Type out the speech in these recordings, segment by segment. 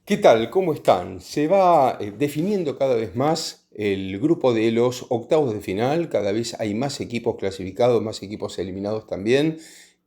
¿Qué tal? ¿Cómo están? Se va definiendo cada vez más el grupo de los octavos de final, cada vez hay más equipos clasificados, más equipos eliminados también.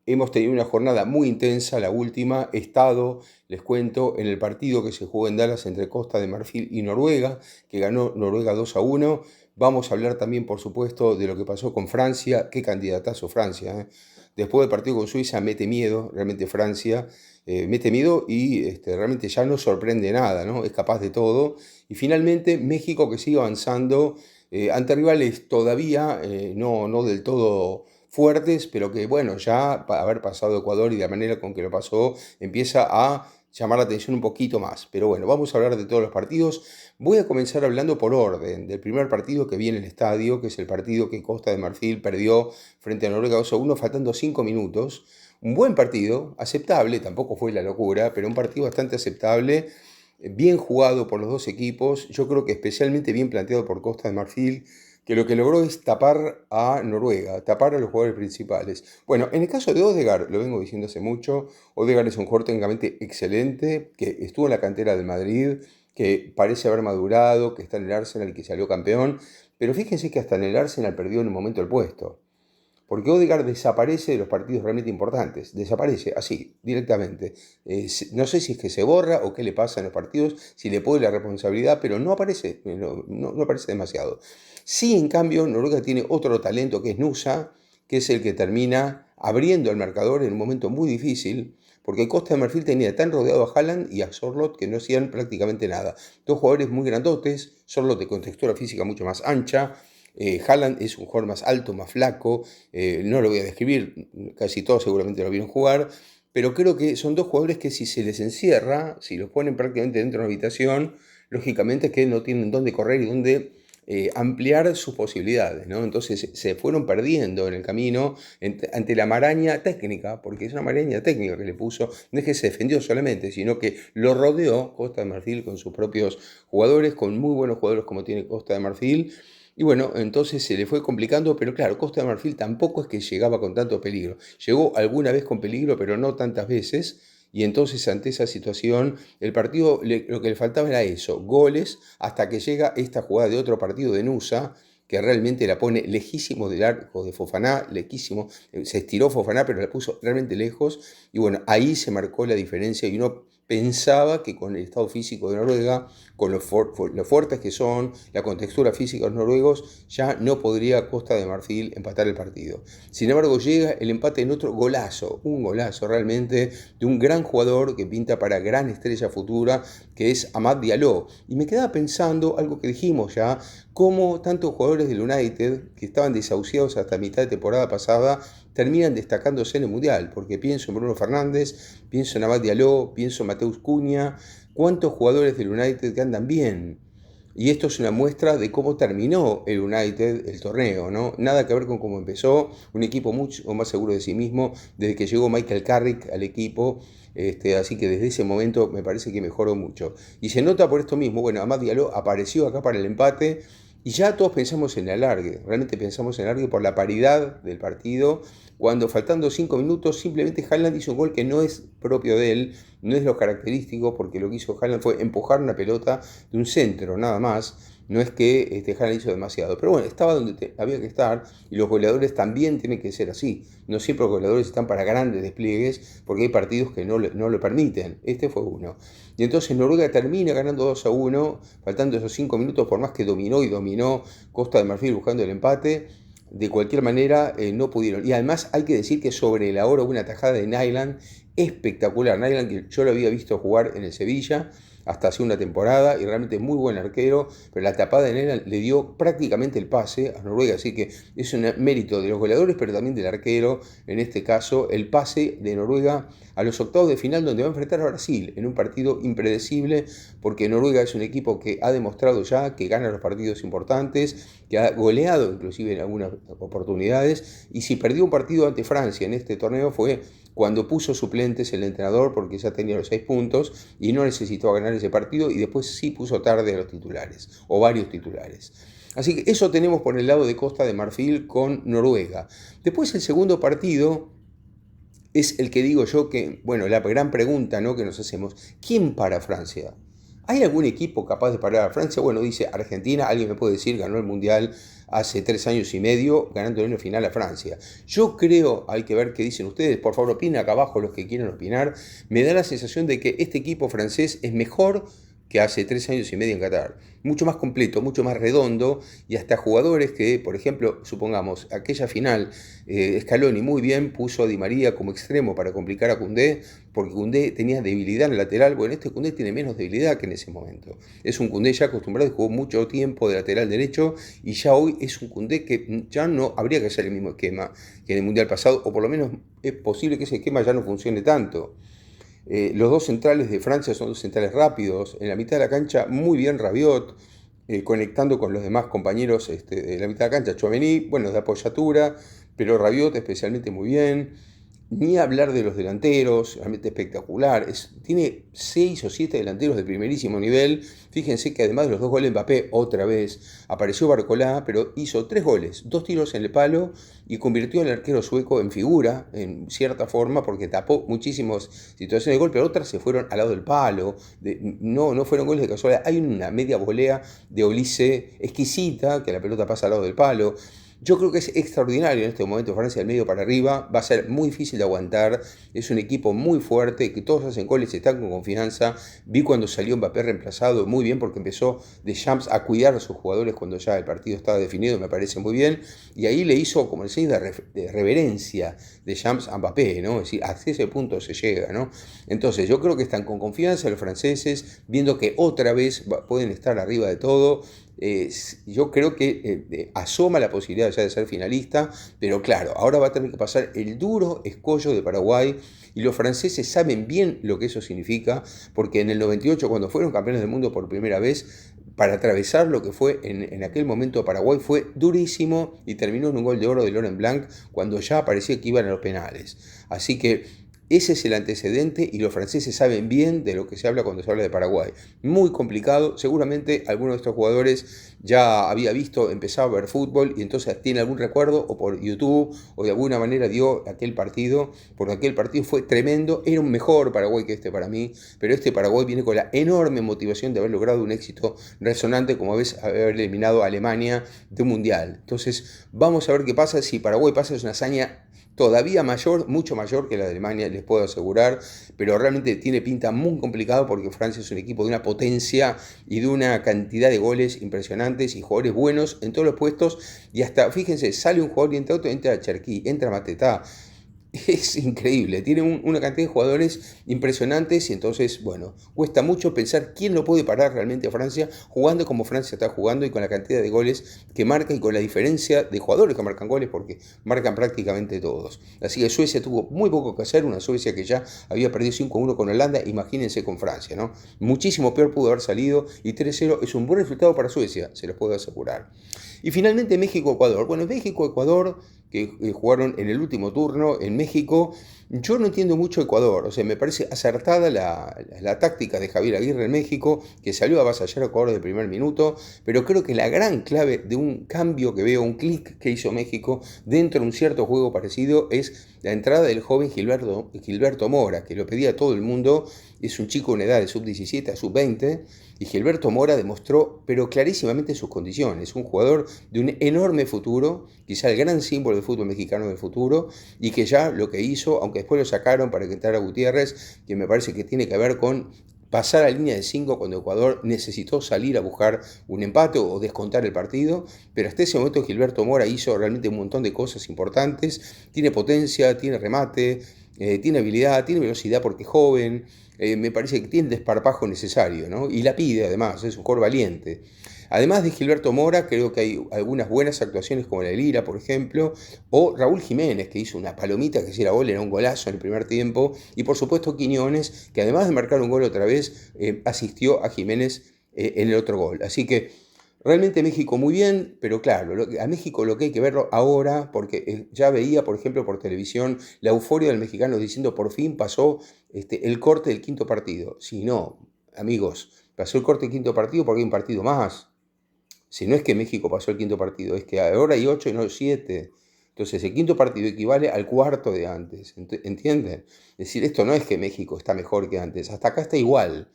Hemos tenido una jornada muy intensa, la última. He estado, les cuento, en el partido que se jugó en Dallas entre Costa de Marfil y Noruega, que ganó Noruega 2-1. Vamos a hablar también, por supuesto, de lo que pasó con Francia. Qué candidatazo Francia, ¿eh? Después del partido con Suiza mete miedo, realmente Francia. Mete miedo y realmente ya no sorprende nada, ¿no? Es capaz de todo. Y finalmente México, que sigue avanzando ante rivales todavía no del todo fuertes, pero que bueno, ya haber pasado Ecuador y de la manera con que lo pasó, empieza a llamar la atención un poquito más. Pero bueno, vamos a hablar de todos los partidos. Voy a comenzar hablando por orden del primer partido que vi en el estadio, que es el partido que Costa de Marfil perdió frente a Noruega 2-1, faltando 5 minutos. Un buen partido, aceptable, tampoco fue la locura, pero un partido bastante aceptable, bien jugado por los dos equipos, yo creo que especialmente bien planteado por Costa de Marfil, que lo que logró es tapar a Noruega, tapar a los jugadores principales. Bueno, en el caso de Odegaard, lo vengo diciendo hace mucho, Odegaard es un jugador técnicamente excelente, que estuvo en la cantera del Madrid, que parece haber madurado, que está en el Arsenal y que salió campeón, pero fíjense que hasta en el Arsenal perdió en un momento el puesto. Porque Odegaard desaparece de los partidos realmente importantes, desaparece así, directamente. No sé si es que se borra o qué le pasa en los partidos, si le pone la responsabilidad, pero no aparece, no aparece demasiado. Sí, en cambio, Noruega tiene otro talento que es Nusa, que es el que termina abriendo el marcador en un momento muy difícil, porque Costa de Marfil tenía tan rodeado a Haaland y a Sorloth que no hacían prácticamente nada. Dos jugadores muy grandotes, Sorloth de contextura física mucho más ancha, Haaland es un jugador más alto, más flaco, no lo voy a describir, casi todos seguramente lo vieron jugar, pero creo que son dos jugadores que si se les encierra, si los ponen prácticamente dentro de una habitación, lógicamente es que no tienen dónde correr y dónde ampliar sus posibilidades, ¿no? Entonces se fueron perdiendo en el camino ante la maraña técnica, porque es una maraña técnica que le puso, no es que se defendió solamente, sino que lo rodeó Costa de Marfil con sus propios jugadores, con muy buenos jugadores como tiene Costa de Marfil. Y bueno, entonces se le fue complicando, pero claro, Costa de Marfil tampoco es que llegaba con tanto peligro. Llegó alguna vez con peligro, pero no tantas veces. Y entonces ante esa situación, el partido lo que le faltaba era eso, goles, hasta que llega esta jugada de otro partido de Nusa, que realmente la pone lejísimo del arco de Fofaná, lejísimo, se estiró Fofaná, pero la puso realmente lejos. Y bueno, ahí se marcó la diferencia y uno pensaba que con el estado físico de Noruega, con lo fuertes que son, la contextura física de los noruegos, ya no podría Costa de Marfil empatar el partido. Sin embargo, llega el empate en otro golazo, un golazo realmente de un gran jugador que pinta para gran estrella futura, que es Amad Diallo. Y me quedaba pensando algo que dijimos ya, cómo tantos jugadores del United, que estaban desahuciados hasta mitad de temporada pasada, terminan destacándose en el Mundial, porque pienso en Bruno Fernández, pienso en Amad Diallo, pienso en Mateus Cunha, cuántos jugadores del United que andan bien. Y esto es una muestra de cómo terminó el United el torneo, ¿no? Nada que ver con cómo empezó, un equipo mucho más seguro de sí mismo, desde que llegó Michael Carrick al equipo, así que desde ese momento me parece que mejoró mucho. Y se nota por esto mismo, bueno, Amad Diallo apareció acá para el empate, y ya todos pensamos en el alargue, realmente pensamos en el alargue por la paridad del partido, cuando faltando 5 minutos simplemente Haaland hizo un gol que no es propio de él, no es lo característico, porque lo que hizo Haaland fue empujar una pelota de un centro, nada más. No es que Haaland hizo demasiado, pero bueno, estaba donde había que estar y los goleadores también tienen que ser así. No siempre los goleadores están para grandes despliegues porque hay partidos que no lo permiten. Este fue uno. Y entonces Noruega termina ganando 2-1, faltando esos 5 minutos, por más que dominó y dominó Costa de Marfil buscando el empate. De cualquier manera, no pudieron. Y además hay que decir que sobre la hora hubo una tajada de Nyland espectacular. Nyland, que yo lo había visto jugar en el Sevilla hasta hace una temporada y realmente muy buen arquero, pero la tapada de Nyland le dio prácticamente el pase a Noruega, así que es un mérito de los goleadores, pero también del arquero, en este caso, el pase de Noruega a los octavos de final, donde va a enfrentar a Brasil en un partido impredecible, porque Noruega es un equipo que ha demostrado ya que gana los partidos importantes, que ha goleado inclusive en algunas oportunidades, y si perdió un partido ante Francia en este torneo fue cuando puso suplentes el entrenador, porque ya tenía los 6 puntos y no necesitó ganar ese partido, y después sí puso tarde a los titulares, o varios titulares. Así que eso tenemos por el lado de Costa de Marfil con Noruega. Después el segundo partido es el que digo yo que, bueno, la gran pregunta, ¿no?, que nos hacemos, ¿quién para Francia? ¿Hay algún equipo capaz de parar a Francia? Bueno, dice Argentina, alguien me puede decir, ganó el Mundial hace 3 años y medio, ganando en una final a Francia. Yo creo, hay que ver qué dicen ustedes, por favor opinen acá abajo los que quieran opinar, me da la sensación de que este equipo francés es mejor que hace 3 años y medio en Qatar. Mucho más completo, mucho más redondo y hasta jugadores que, por ejemplo, supongamos, aquella final, Scaloni muy bien puso a Di María como extremo para complicar a Koundé, porque Koundé tenía debilidad en el lateral. Bueno, este Koundé tiene menos debilidad que en ese momento. Es un Koundé ya acostumbrado y jugó mucho tiempo de lateral derecho y ya hoy es un Koundé que ya no habría que hacer el mismo esquema que en el Mundial pasado, o por lo menos es posible que ese esquema ya no funcione tanto. Los dos centrales de Francia son dos centrales rápidos. En la mitad de la cancha, muy bien Rabiot, conectando con los demás compañeros de la mitad de la cancha. Tchouaméni, bueno, de apoyatura, pero Rabiot especialmente muy bien. Ni hablar de los delanteros, realmente espectacular. Tiene 6 o 7 delanteros de primerísimo nivel. Fíjense que además de los 2 goles de Mbappé, otra vez apareció Barcolá, pero hizo 3 goles, 2 tiros en el palo y convirtió al arquero sueco en figura, en cierta forma, porque tapó muchísimas situaciones de gol, pero otras se fueron al lado del palo. No fueron goles de casualidad. Hay una media volea de Olise exquisita, que la pelota pasa al lado del palo. Yo creo que es extraordinario en este momento Francia del medio para arriba, va a ser muy difícil de aguantar, es un equipo muy fuerte, que todos hacen goles, están con confianza. Vi cuando salió Mbappé reemplazado, muy bien, porque empezó Deschamps a cuidar a sus jugadores cuando ya el partido estaba definido, me parece muy bien, y ahí le hizo como el sello de reverencia Deschamps a Mbappé, ¿no? Es decir, hasta ese punto se llega, ¿no? Entonces yo creo que están con confianza los franceses, viendo que otra vez pueden estar arriba de todo. Yo creo que asoma la posibilidad ya de ser finalista, pero claro, ahora va a tener que pasar el duro escollo de Paraguay y los franceses saben bien lo que eso significa, porque en el 98, cuando fueron campeones del mundo por primera vez, para atravesar lo que fue en aquel momento Paraguay fue durísimo y terminó en un gol de oro de Laurent Blanc cuando ya parecía que iban a los penales. Así que ese es el antecedente y los franceses saben bien de lo que se habla cuando se habla de Paraguay. Muy complicado, seguramente alguno de estos jugadores ya había visto, empezaba a ver fútbol y entonces tiene algún recuerdo o por YouTube o de alguna manera dio aquel partido, porque aquel partido fue tremendo, era un mejor Paraguay que este para mí, pero este Paraguay viene con la enorme motivación de haber logrado un éxito resonante como haber eliminado a Alemania de un mundial. Entonces vamos a ver qué pasa. Si Paraguay pasa, es una hazaña todavía mayor, mucho mayor que la de Alemania, les puedo asegurar, pero realmente tiene pinta muy complicado porque Francia es un equipo de una potencia y de una cantidad de goles impresionantes y jugadores buenos en todos los puestos, y hasta, fíjense, sale un jugador y entra otro, entra Cherki, entra Matetá. Es increíble, tiene una cantidad de jugadores impresionantes y entonces, bueno, cuesta mucho pensar quién lo puede parar realmente a Francia jugando como Francia está jugando y con la cantidad de goles que marca y con la diferencia de jugadores que marcan goles porque marcan prácticamente todos. Así que Suecia tuvo muy poco que hacer, una Suecia que ya había perdido 5-1 con Holanda, imagínense con Francia, ¿no? Muchísimo peor pudo haber salido y 3-0 es un buen resultado para Suecia, se los puedo asegurar. Y finalmente México-Ecuador. Bueno, México-Ecuador que jugaron en el último turno en México. Yo no entiendo mucho Ecuador, o sea, me parece acertada la táctica de Javier Aguirre en México, que salió a avasallar a Ecuador de primer minuto, pero creo que la gran clave de un cambio que veo, un clic que hizo México dentro de un cierto juego parecido, es la entrada del joven Gilberto Mora, que lo pedía todo el mundo. Es un chico en edad de sub-17 a sub-20, y Gilberto Mora demostró, pero clarísimamente, sus condiciones. Un jugador de un enorme futuro, quizá el gran símbolo del fútbol mexicano del futuro, y que ya lo que hizo, aunque después lo sacaron para que entrara Gutiérrez, que me parece que tiene que ver con pasar a línea de 5 cuando Ecuador necesitó salir a buscar un empate o descontar el partido, pero hasta ese momento Gilberto Mora hizo realmente un montón de cosas importantes. Tiene potencia, tiene remate, tiene habilidad, tiene velocidad porque es joven. Me parece que tiene el desparpajo necesario, ¿no? Y la pide además, es un jugador valiente. Además de Gilberto Mora, creo que hay algunas buenas actuaciones como la de Lira, por ejemplo, o Raúl Jiménez, que hizo una palomita que si era gol, era un golazo en el primer tiempo, y por supuesto Quiñones, que además de marcar un gol otra vez, asistió a Jiménez en el otro gol. Así que realmente México muy bien, pero claro, a México lo que hay que verlo ahora, porque ya veía, por ejemplo, por televisión, la euforia del mexicano diciendo por fin pasó el corte del quinto partido. Si no, amigos, pasó el corte del quinto partido porque hay un partido más. Si no es que México pasó el quinto partido, es que ahora hay 8 y no 7. Entonces el quinto partido equivale al cuarto de antes, ¿entienden? Es decir, esto no es que México está mejor que antes, hasta acá está igual.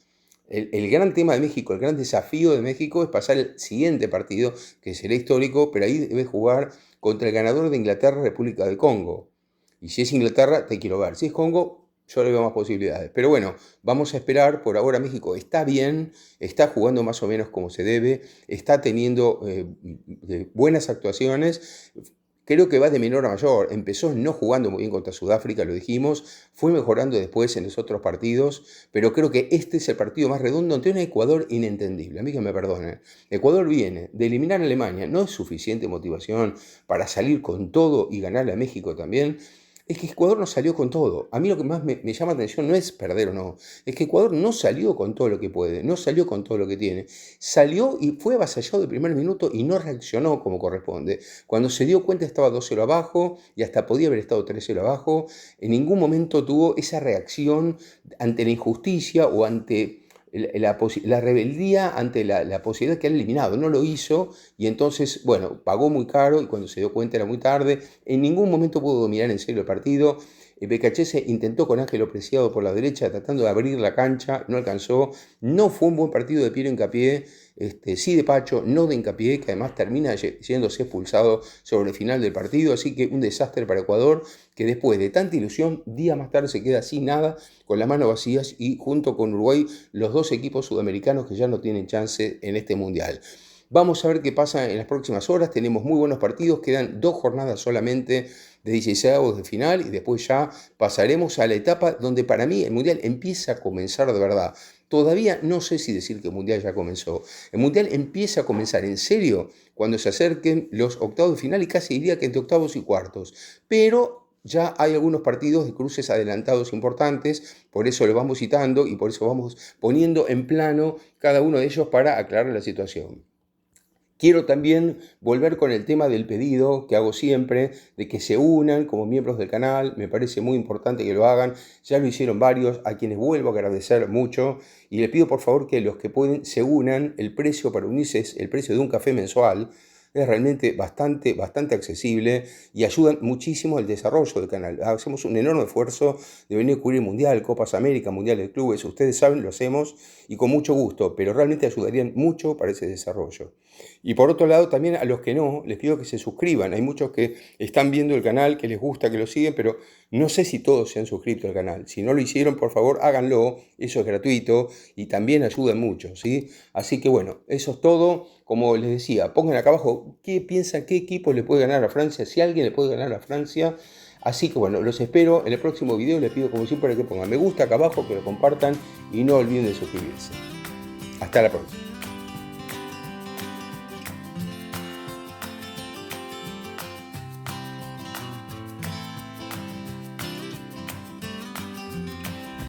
El gran tema de México, el gran desafío de México es pasar el siguiente partido, que será histórico, pero ahí debe jugar contra el ganador de Inglaterra, República del Congo. Y si es Inglaterra, te quiero ver. Si es Congo, yo le veo más posibilidades. Pero bueno, vamos a esperar. Por ahora México está bien, está jugando más o menos como se debe, está teniendo buenas actuaciones. Creo que va de menor a mayor. Empezó no jugando muy bien contra Sudáfrica, lo dijimos. Fue mejorando después en los otros partidos. Pero creo que este es el partido más redondo ante un Ecuador inentendible. A mí que me perdonen. Ecuador viene de eliminar a Alemania. No es suficiente motivación para salir con todo y ganarle a México también. Es que Ecuador no salió con todo. A mí lo que más me llama la atención no es perder o no. Es que Ecuador no salió con todo lo que puede. No salió con todo lo que tiene. Salió y fue avasallado de primer minuto y no reaccionó como corresponde. Cuando se dio cuenta estaba 2-0 abajo y hasta podía haber estado 3-0 abajo. En ningún momento tuvo esa reacción ante la injusticia o ante la rebeldía ante la posibilidad de quedar eliminado. No lo hizo y entonces, bueno, pagó muy caro y cuando se dio cuenta era muy tarde. En ningún momento pudo dominar en serio el partido. Becachese intentó con Ángelo Preciado por la derecha tratando de abrir la cancha, no alcanzó. No fue un buen partido de Piero Hincapié, sí de Pacho, no de Hincapié, que además termina yéndose expulsado sobre el final del partido. Así que un desastre para Ecuador, que después de tanta ilusión, días más tarde se queda sin nada, con las manos vacías y junto con Uruguay, los dos equipos sudamericanos que ya no tienen chance en este mundial. Vamos a ver qué pasa en las próximas horas. Tenemos muy buenos partidos. Quedan 2 jornadas solamente de 16avos de final y después ya pasaremos a la etapa donde para mí el Mundial empieza a comenzar de verdad. Todavía no sé si decir que el Mundial ya comenzó. El Mundial empieza a comenzar en serio cuando se acerquen los octavos de final y casi diría que entre octavos y cuartos. Pero ya hay algunos partidos de cruces adelantados importantes, por eso lo vamos citando y por eso vamos poniendo en plano cada uno de ellos para aclarar la situación. Quiero también volver con el tema del pedido que hago siempre, de que se unan como miembros del canal. Me parece muy importante que lo hagan. Ya lo hicieron varios, a quienes vuelvo a agradecer mucho. Y le pido por favor que los que pueden se unan. El precio para unirse es el precio de un café mensual. Es realmente bastante accesible y ayudan muchísimo al desarrollo del canal. Hacemos un enorme esfuerzo de venir a cubrir el Mundial, Copas América, Mundial de Clubes. Ustedes saben, lo hacemos y con mucho gusto, pero realmente ayudarían mucho para ese desarrollo. Y por otro lado, también a los que no, les pido que se suscriban. Hay muchos que están viendo el canal, que les gusta, que lo siguen, pero no sé si todos se han suscrito al canal. Si no lo hicieron, por favor, háganlo. Eso es gratuito y también ayuda mucho, ¿sí? Así que bueno, eso es todo. Como les decía, pongan acá abajo qué piensan, qué equipo le puede ganar a Francia, si alguien le puede ganar a Francia. Así que bueno, los espero en el próximo video. Les pido como siempre que pongan me gusta acá abajo, que lo compartan y no olviden de suscribirse. Hasta la próxima.